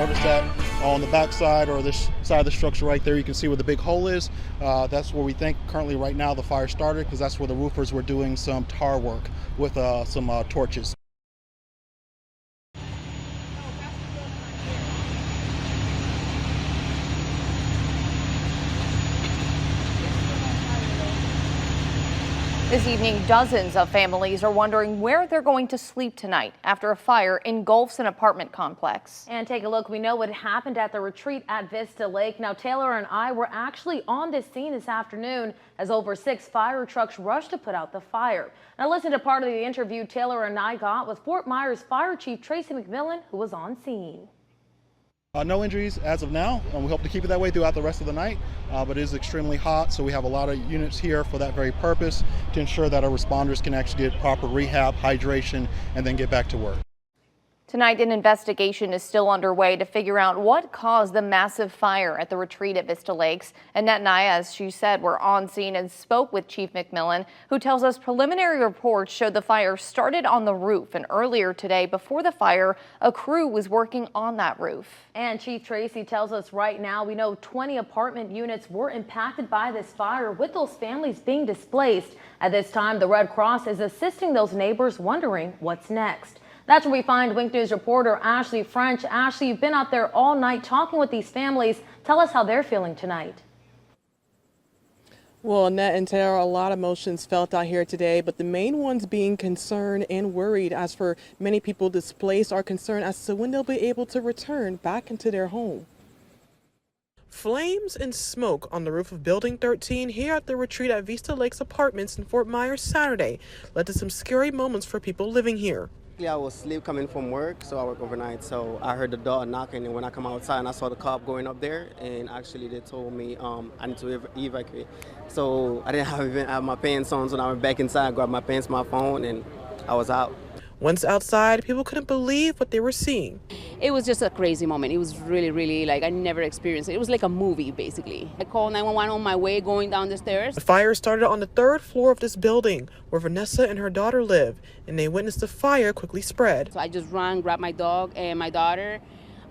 notice that on the back side or this side of the structure right there, you can see where the big hole is. That's where we think currently right now the fire started, because that's where the roofers were doing some tar work with some torches. This evening, dozens of families are wondering where they're going to sleep tonight after a fire engulfs an apartment complex. And take a look. We know what happened at the retreat at Vista Lake. Now, Taylor and I were actually on this scene this afternoon as over 6 fire trucks rushed to put out the fire. Now, listen to part of the interview Taylor and I got with Fort Myers Fire Chief Tracy McMillan, who was on scene. No injuries as of now, and we hope to keep it that way throughout the rest of the night, but it is extremely hot, so we have a lot of units here for that very purpose, to ensure that our responders can actually get proper rehab, hydration, and then get back to work. Tonight, an investigation is still underway to figure out what caused the massive fire at the retreat at Vista Lakes. Annette and I, as she said, were on scene and spoke with Chief McMillan, who tells us preliminary reports showed the fire started on the roof. And earlier today, before the fire, a crew was working on that roof. And Chief Tracy tells us right now we know 20 apartment units were impacted by this fire, with those families being displaced. At this time, the Red Cross is assisting those neighbors wondering what's next. That's where we find Wink News reporter Ashley French. Ashley, you've been out there all night talking with these families. Tell us how they're feeling tonight. Well, Annette and Tara, a lot of emotions felt out here today, but the main ones being concerned and worried. As for many people displaced, are concerned as to when they'll be able to return back into their home. Flames and smoke on the roof of Building 13 here at the retreat at Vista Lakes Apartments in Fort Myers Saturday led to some scary moments for people living here. I was asleep coming from work, so I work overnight, so I heard the door knocking, and when I come outside and I saw the cop going up there, and actually they told me I need to evacuate. So I didn't even have my pants on, so I went back inside, grabbed my pants, my phone, and I was out. Once outside, people couldn't believe what they were seeing. It was just a crazy moment. It was really like I never experienced it. It was like a movie, basically. I called 911 on my way going down the stairs. The fire started on the 3rd floor of this building where Vanessa and her daughter live, and they witnessed the fire quickly spread. So I just ran, grabbed my dog and my daughter.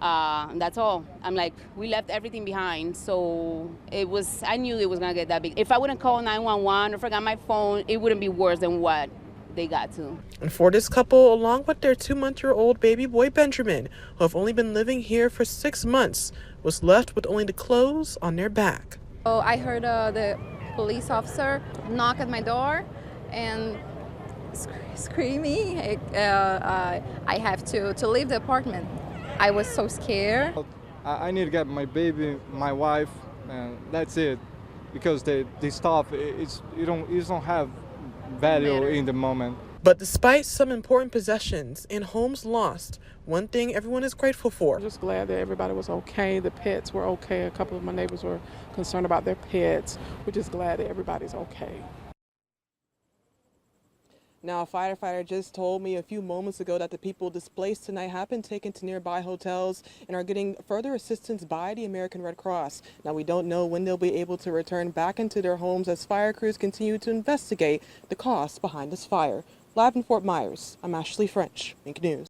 That's all. I'm like, we left everything behind. So I knew it was gonna get that big. If I wouldn't call 911 or forgot my phone, it wouldn't be worse than what they got to. And for this couple, along with their 2-month-old baby boy Benjamin, who have only been living here for 6 months, was left with only the clothes on their back. So I heard the police officer knock at my door and screaming. I have to leave the apartment. I was so scared. I need to get my baby, my wife, and that's it. Because the stuff, you don't have value in the moment. But despite some important possessions and homes lost, one thing everyone is grateful for. I'm just glad that everybody was okay. The pets were okay. A couple of my neighbors were concerned about their pets. We're just glad that everybody's okay. Now, a firefighter just told me a few moments ago that the people displaced tonight have been taken to nearby hotels and are getting further assistance by the American Red Cross. Now, we don't know when they'll be able to return back into their homes as fire crews continue to investigate the cause behind this fire. Live in Fort Myers, I'm Ashley French, Wink News.